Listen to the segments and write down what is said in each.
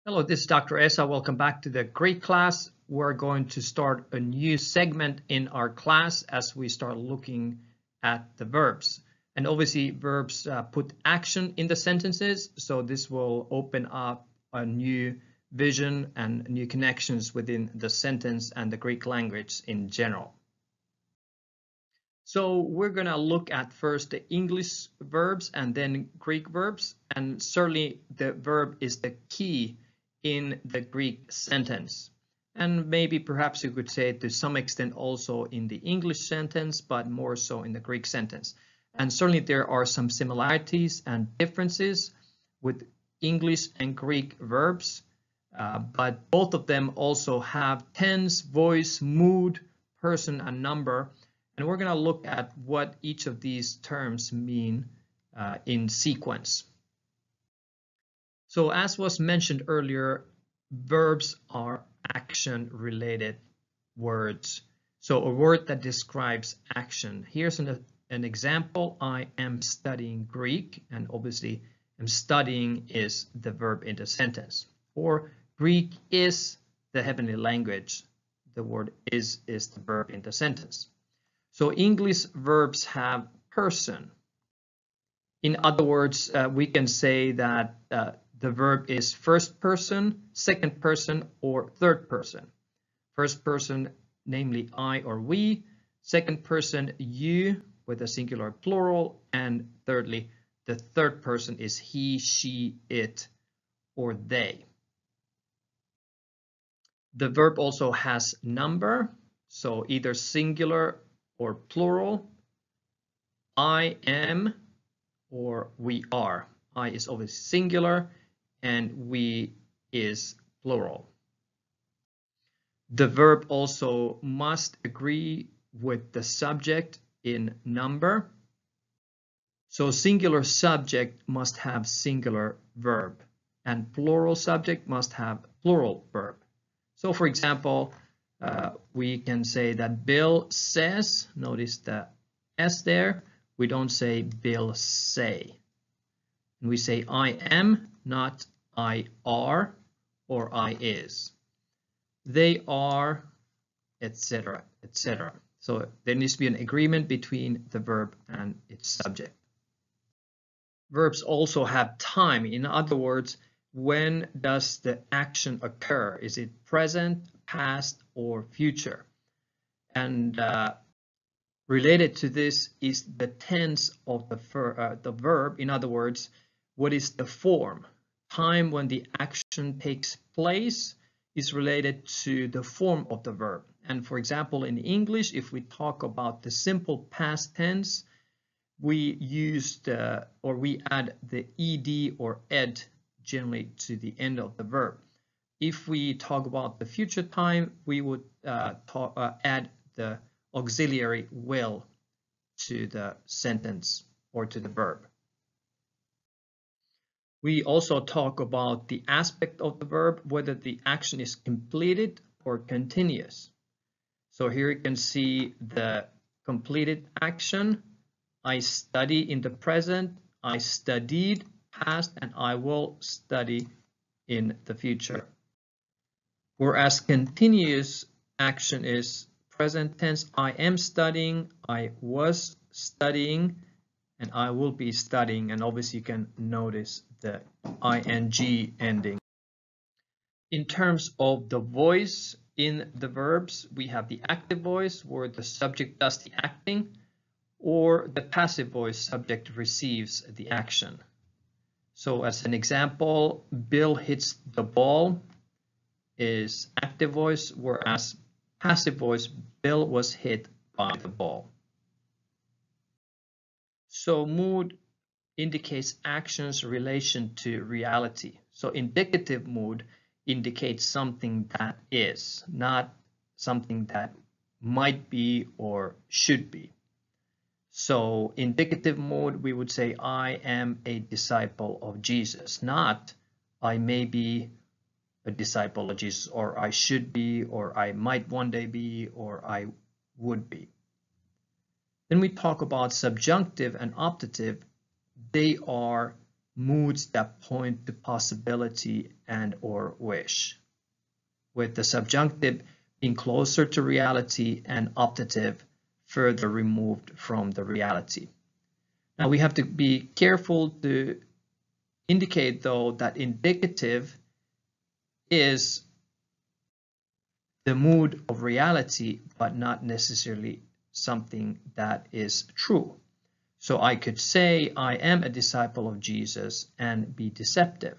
Hello, this is Dr. Esa. Welcome back to the Greek class. We're going to start a new segment in our class as we start looking at the verbs. And obviously verbs put action in the sentences, so this will open up a new vision and new connections within the sentence and the Greek language in general. So we're going to look at first the English verbs and then Greek verbs, and certainly the verb is the key in the Greek sentence. And maybe perhaps you could say to some extent also in the English sentence, but more so in the Greek sentence. And certainly there are some similarities and differences with English and Greek verbs, but both of them also have tense, voice, mood, person, and number. And we're going to look at what each of these terms mean in sequence. So as was mentioned earlier, verbs are action-related words. So a word that describes action. Here's an example. I am studying Greek, and obviously I'm studying is the verb in the sentence. Or Greek is the heavenly language. The word is the verb in the sentence. So English verbs have person. In other words, we can say that the verb is first person, second person, or third person. First person, namely I or we. Second person, you, with a singular plural. And thirdly, the third person is he, she, it, or they. The verb also has number, so either singular or plural. I am or we are. I is always singular and we is plural. The verb also must agree with the subject in number. So singular subject must have singular verb and plural subject must have plural verb. So for example, we can say that Bill says, notice the S there, we don't say Bill say. And we say I am, not I are or I is. They are, etc., etc. So there needs to be an agreement between the verb and its subject. Verbs also have time. In other words, when does the action occur? Is it present, past, or future? And related to this is the tense of the verb. In other words, what is the form? Time when the action takes place is related to the form of the verb. And for example, in English, if we talk about the simple past tense, we use we add the ed or ed generally to the end of the verb. If we talk about the future time, we would add the auxiliary will to the sentence or to the verb. We also talk about the aspect of the verb, whether the action is completed or continuous. So here you can see the completed action. I study in the present, I studied past, and I will study in the future. Whereas continuous action is present tense, I am studying, I was studying, and I will be studying. And obviously you can notice the ing ending. In terms of the voice in the verbs, we have the active voice where the subject does the acting, or the passive voice, subject receives the action. So as an example, Bill hits the ball is active voice, whereas passive voice, Bill was hit by the ball. So mood indicates action's relation to reality. So indicative mood indicates something that is, not something that might be or should be. So indicative mood, we would say, I am a disciple of Jesus, not I may be a disciple of Jesus, or I should be, or I might one day be, or I would be. Then we talk about subjunctive and optative. They are moods that point to possibility and or wish, with the subjunctive being closer to reality and optative further removed from the reality. Now we have to be careful to indicate though that indicative is the mood of reality, but not necessarily something that is true. So I could say I am a disciple of Jesus and be deceptive,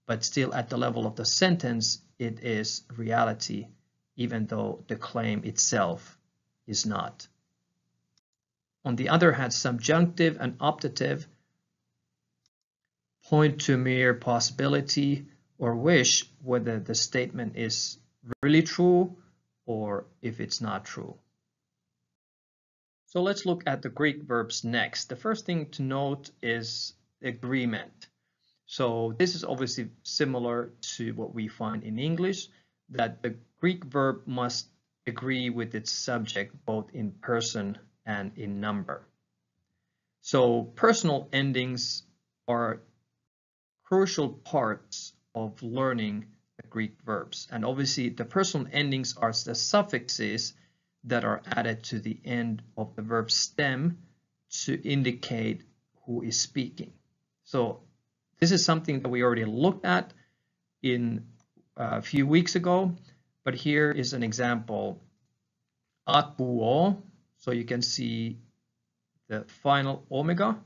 but still at the level of the sentence, it is reality, even though the claim itself is not. On the other hand, subjunctive and optative point to mere possibility or wish whether the statement is really true or if it's not true. So let's look at the Greek verbs next. The first thing to note is agreement. So this is obviously similar to what we find in English, that the Greek verb must agree with its subject both in person and in number. So personal endings are crucial parts of learning the Greek verbs. And obviously the personal endings are the suffixes that are added to the end of the verb stem to indicate who is speaking. So this is something that we already looked at in a few weeks ago, but here is an example. Akuo, so you can see the final omega,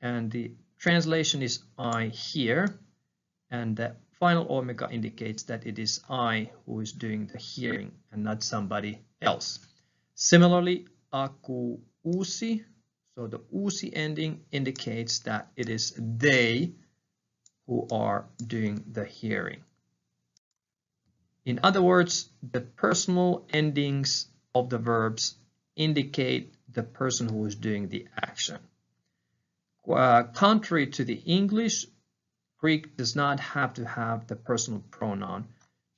and the translation is I here, and the final omega indicates that it is I who is doing the hearing and not somebody else. Similarly, aku usi, so the usi ending indicates that it is they who are doing the hearing. In other words, the personal endings of the verbs indicate the person who is doing the action. Contrary to the English, Greek does not have to have the personal pronoun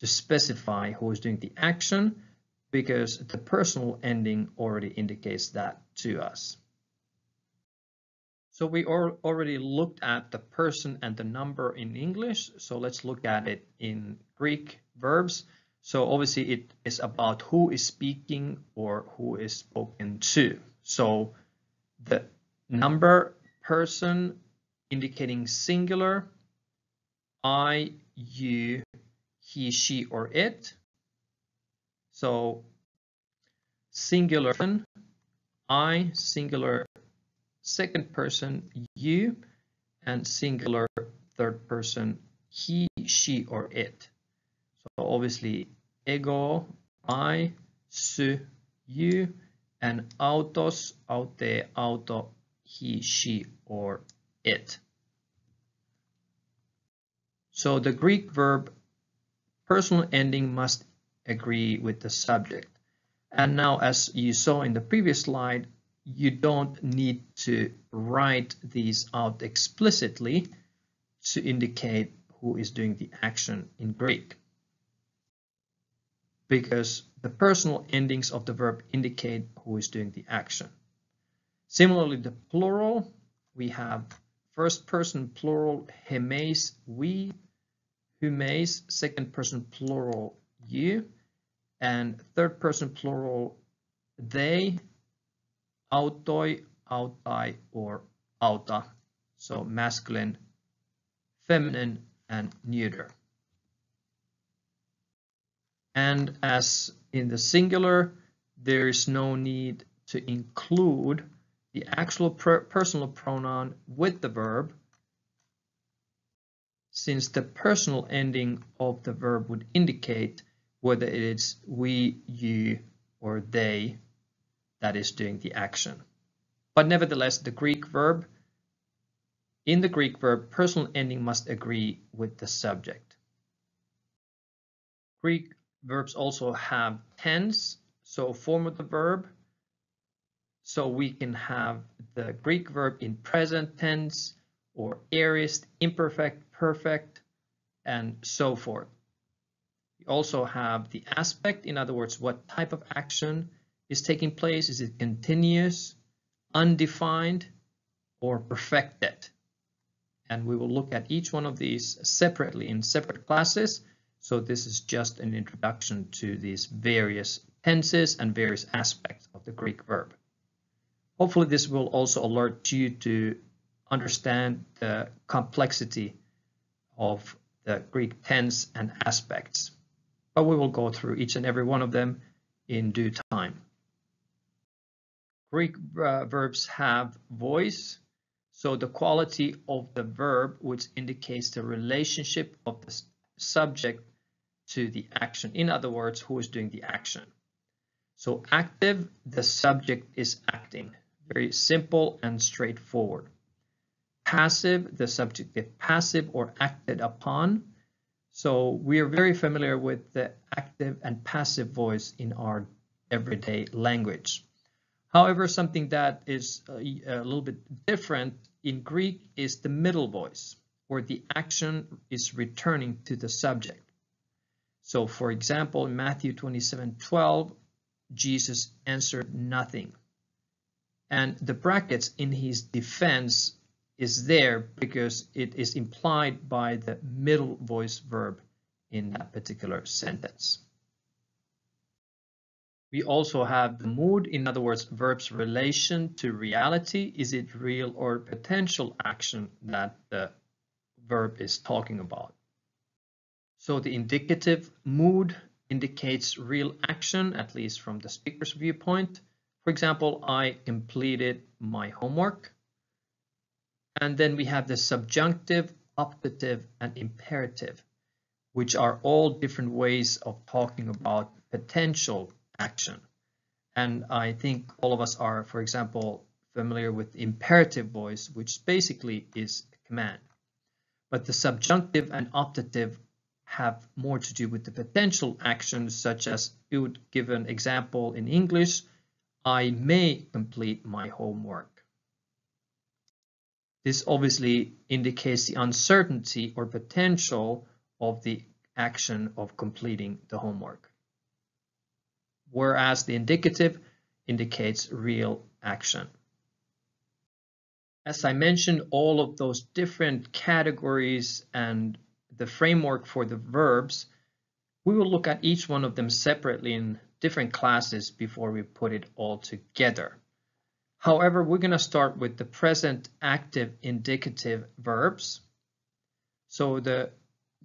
to specify who is doing the action, because the personal ending already indicates that to us. So we already looked at the person and the number in English, so let's look at it in Greek verbs. So obviously it is about who is speaking or who is spoken to. So the number, person, indicating singular, I, you, he, she, or it. So singular I, singular second person you, and singular third person he, she, or it. So obviously ego, I, su, you, and autos, aute, auto, he, she, or it. So the Greek verb personal ending must agree with the subject. And now, as you saw in the previous slide, you don't need to write these out explicitly to indicate who is doing the action in Greek, because the personal endings of the verb indicate who is doing the action. Similarly, the plural, we have first person plural hemes, we, humes, second person plural you, and third person plural they, autoi, autai, or auta. So masculine, feminine, and neuter. And as in the singular, there is no need to include the actual personal pronoun with the verb, since the personal ending of the verb would indicate whether it's we, you, or they that is doing the action. But nevertheless, the Greek verb, in the Greek verb, personal ending must agree with the subject. Greek verbs also have tense, so form of the verb. So we can have the Greek verb in present tense, or aorist, imperfect, perfect, and so forth. We also have the aspect, in other words, what type of action is taking place. Is it continuous, undefined, or perfected? and we will look at each one of these separately in separate classes. So this is just an introduction to these various tenses and various aspects of the Greek verb. Hopefully this will also alert you to understand the complexity of the Greek tense and aspects, but we will go through each and every one of them in due time. Greek verbs have voice, so the quality of the verb, which indicates the relationship of the subject to the action. In other words, who is doing the action. So active, the subject is acting. Very simple and straightforward. Passive, the subject is passive or acted upon. So we are very familiar with the active and passive voice in our everyday language. However, something that is a little bit different in Greek is the middle voice, where the action is returning to the subject. So for example, in Matthew 27:12, Jesus answered nothing. And the brackets in his defense is there because it is implied by the middle voice verb in that particular sentence. We also have the mood, in other words, verb's relation to reality. Is it real or potential action that the verb is talking about? So the indicative mood indicates real action, at least from the speaker's viewpoint. For example, I completed my homework. And then we have the subjunctive, optative, and imperative, which are all different ways of talking about potential action. And I think all of us are, for example, familiar with imperative voice, which basically is a command. But the subjunctive and optative have more to do with the potential actions, such as you would give an example in English, I may complete my homework. This obviously indicates the uncertainty or potential of the action of completing the homework, whereas the indicative indicates real action. As I mentioned, all of those different categories and the framework for the verbs, we will look at each one of them separately in different classes before we put it all together. However, we're going to start with the present active indicative verbs. So the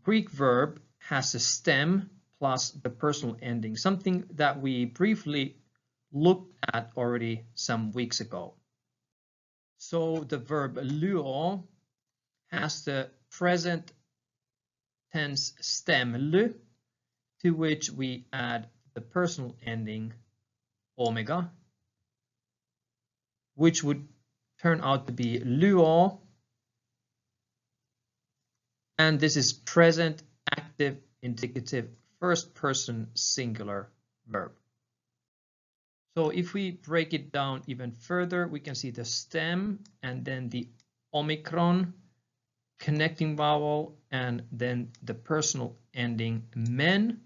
Greek verb has a stem plus the personal ending, something that we briefly looked at already some weeks ago. So the verb luo has the present tense stem lu, to which we add the personal ending omega, which would turn out to be luo, and this is present active indicative first person singular verb. So if we break it down even further, we can see the stem and then the omicron connecting vowel and then the personal ending men,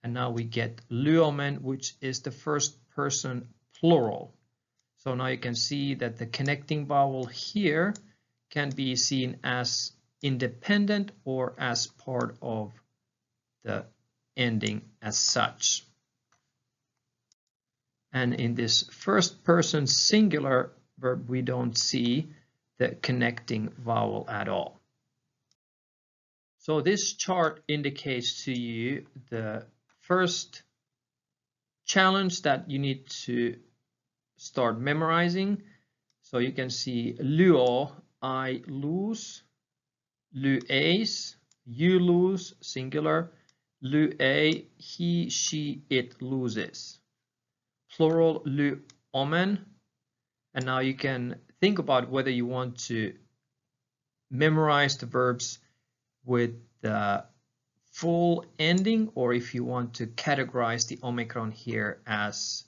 and now we get luomen, which is the first person plural. So now you can see that the connecting vowel here can be seen as independent or as part of the ending as such. And in this first person singular verb, we don't see the connecting vowel at all. So this chart indicates to you the first challenge that you need to start memorizing. So you can see luo, I lose, lueis, you lose, singular, luei, he, she, it loses. Plural luomen, and now you can think about whether you want to memorize the verbs with the full ending or if you want to categorize the omicron here as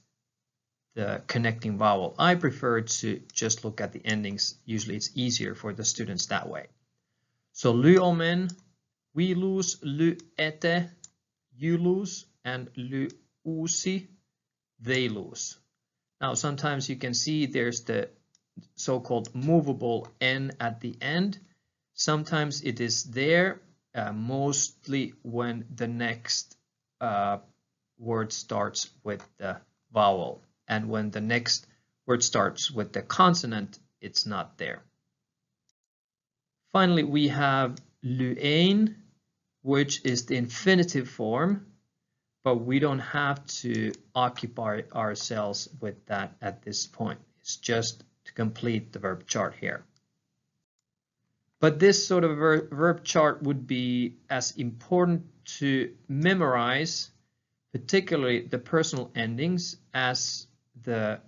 the connecting vowel. I prefer to just look at the endings. Usually it's easier for the students that way. So luomen, we lose, luete, you lose, and luusi, they lose. Now sometimes you can see there's the so-called movable n at the end. Sometimes it is there, mostly when the next word starts with the vowel, and when the next word starts with the consonant, it's not there. Finally, we have luein, which is the infinitive form, but we don't have to occupy ourselves with that at this point. It's just to complete the verb chart here. But this sort of verb chart would be as important to memorize, particularly the personal endings, as the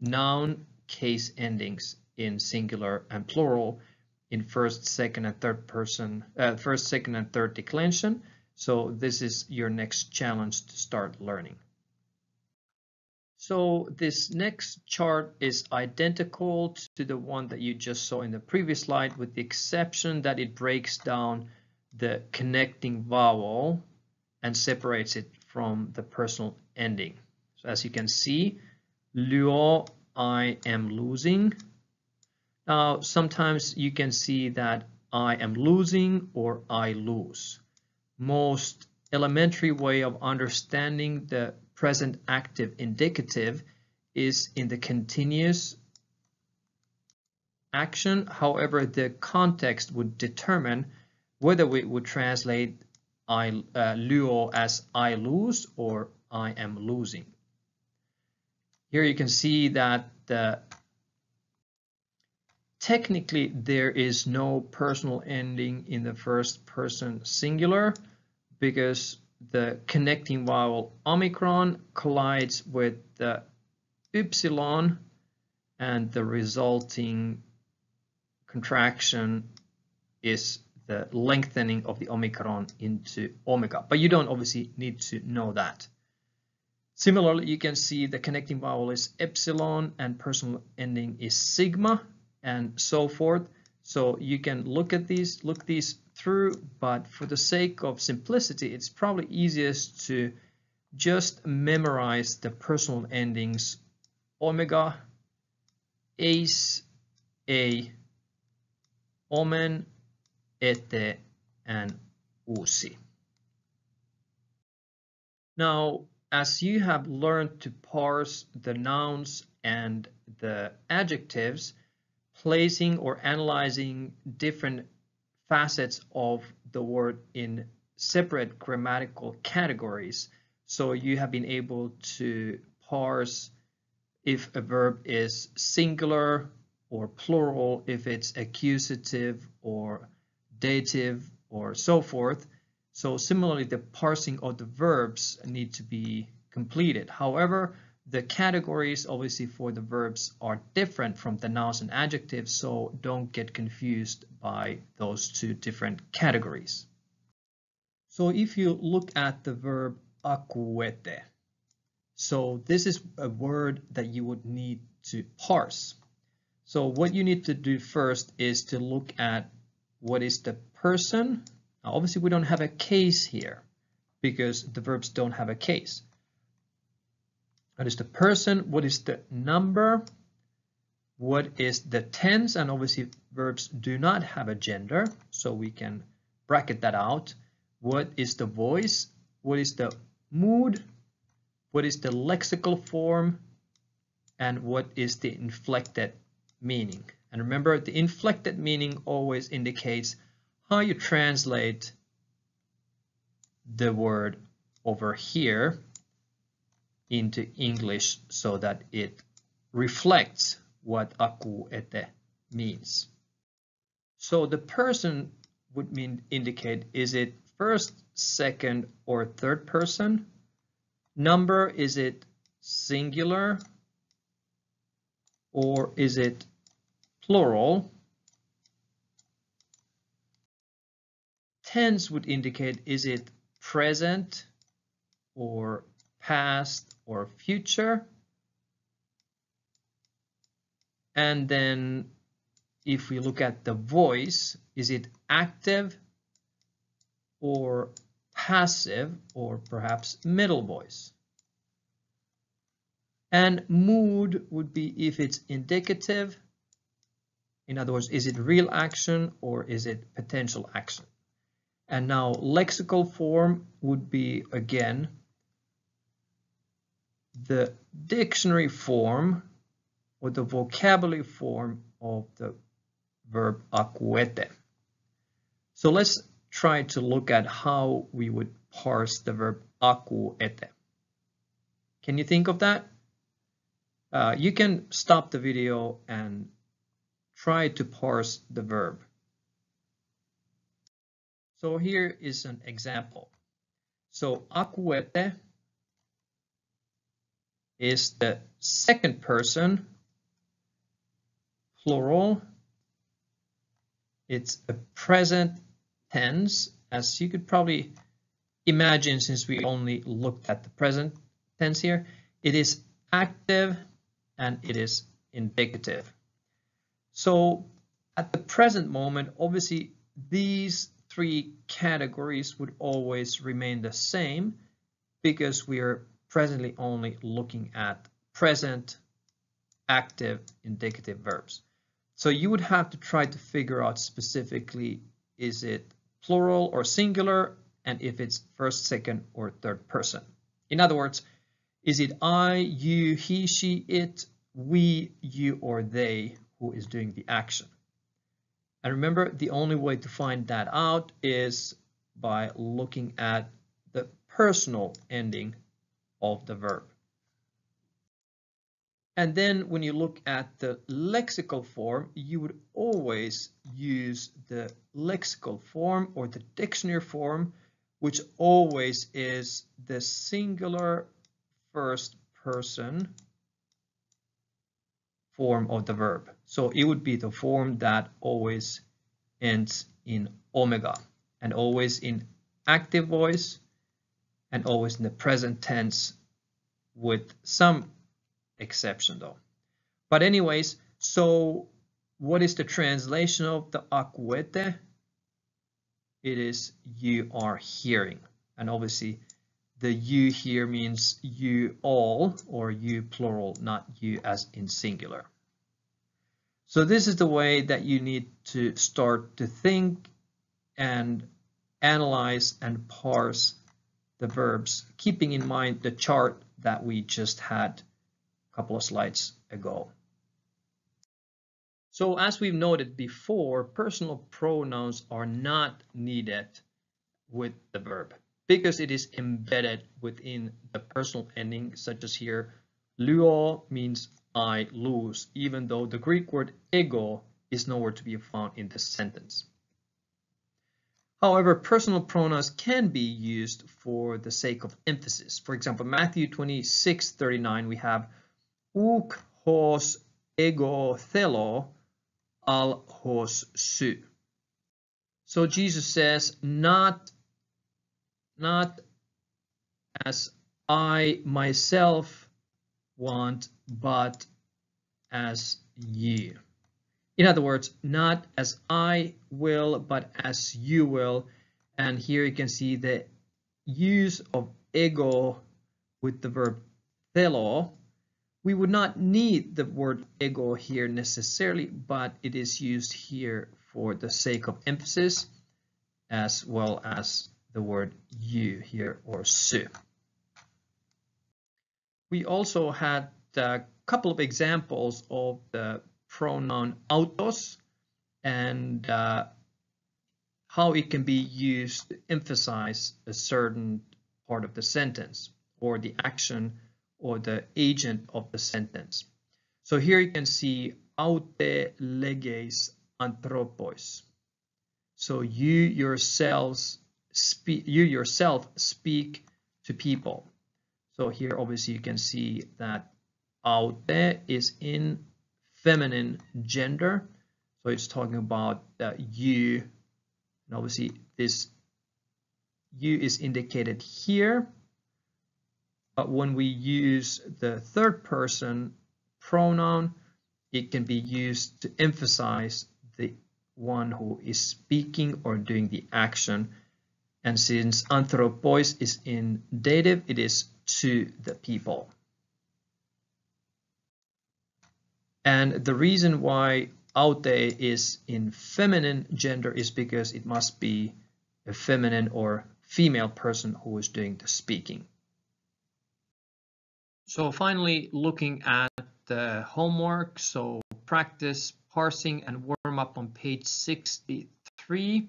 noun case endings in singular and plural in first, second, and third person, first, second, and third declension. So this is your next challenge to start learning. So this next chart is identical to the one that you just saw in the previous slide, with the exception that it breaks down the connecting vowel and separates it from the personal ending. So as you can see, luo, I am losing. Now, sometimes you can see that I am losing or I lose. Most elementary way of understanding the present active indicative is in the continuous action. However, the context would determine whether we would translate luo as I lose or I am losing. Here you can see that technically there is no personal ending in the first person singular, because the connecting vowel omicron collides with the upsilon, and the resulting contraction is the lengthening of the omicron into omega. But you don't obviously need to know that. Similarly, you can see the connecting vowel is epsilon and personal ending is sigma, and so forth. So you can look these through, but for the sake of simplicity, it's probably easiest to just memorize the personal endings omega, eis, ei, omen, ete, and uusi. Now, as you have learned to parse the nouns and the adjectives, placing or analyzing different facets of the word in separate grammatical categories. So you have been able to parse if a verb is singular or plural, if it's accusative or dative or so forth. So similarly, the parsing of the verbs need to be completed. However, the categories obviously for the verbs are different from the nouns and adjectives, so don't get confused by those two different categories. So if you look at the verb akuete, so this is a word that you would need to parse. So what you need to do first is to look at what is the person. Now, obviously, we don't have a case here because the verbs don't have a case. What is the person? What is the number? What is the tense? And obviously, verbs do not have a gender, so we can bracket that out. What is the voice? What is the mood? What is the lexical form? And what is the inflected meaning? And remember, the inflected meaning always indicates how you translate the word over here into English so that it reflects what akuete means. So the person would indicate, is it first, second, or third person? Number, is it singular or is it plural? Tense would indicate, is it present or past or future? And then if we look at the voice, is it active or passive or perhaps middle voice? And mood would be if it's indicative, In other words, is it real action or is it potential action? And now lexical form would be, again, the dictionary form or the vocabulary form of the verb akuete. So let's try to look at how we would parse the verb akuete. Can you think of that? You can stop the video and try to parse the verb. So here is an example. So akuete is the second person plural. It's a present tense, as you could probably imagine since we only looked at the present tense here. It is active and it is indicative. So at the present moment, obviously these three categories would always remain the same because we are presently only looking at present, active, indicative verbs. So you would have to try to figure out specifically, is it plural or singular, and if it's first, second, or third person. In other words, is it I, you, he, she, it, we, you, or they who is doing the action? And remember, the only way to find that out is by looking at the personal ending of the verb. And then when you look at the lexical form, you would always use the lexical form or the dictionary form, which always is the singular first person form of the verb. So it would be the form that always ends in omega and always in active voice and always in the present tense with some exception though. But anyways, so what is the translation of the akuete? It is you are hearing. And obviously the you here means you all or you plural, not you as in singular. So this is the way that you need to start to think and analyze and parse the verbs, keeping in mind the chart that we just had a couple of slides ago. So as we've noted before, personal pronouns are not needed with the verb because it is embedded within the personal ending, such as here, luo means I lose, even though the Greek word ego is nowhere to be found in this sentence. However, personal pronouns can be used for the sake of emphasis. For example, Matthew 26:39, we have uk hos ego thelo al hos su. So Jesus says, not as I myself want, but as you. In other words, not as I will, but as you will. And here you can see the use of ego with the verb thelo. We would not need the word ego here necessarily, but it is used here for the sake of emphasis, as well as the word you here or su. We also had a couple of examples of the pronoun autos and how it can be used to emphasize a certain part of the sentence or the action or the agent of the sentence. So here you can see aute leges anthropos. So you yourself speak to people. So here obviously you can see that aute is in feminine gender. So it's talking about you. And obviously this you is indicated here. But when we use the third person pronoun, it can be used to emphasize the one who is speaking or doing the action. And since anthropos is in dative, it is to the people. And the reason why aute is in feminine gender is because it must be a feminine or female person who is doing the speaking. So finally, looking at the homework, so practice parsing and warm up on page 63,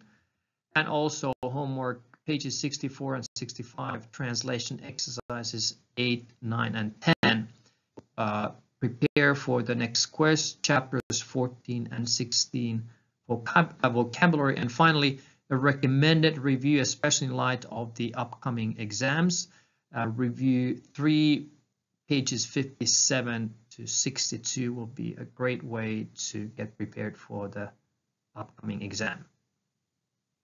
and also homework pages 64 and 65, translation exercises 8, 9, and 10. Prepare for the next quiz, chapters 14 and 16 vocabulary, and finally a recommended review, especially in light of the upcoming exams. Review 3 pages 57 to 62 will be a great way to get prepared for the upcoming exam.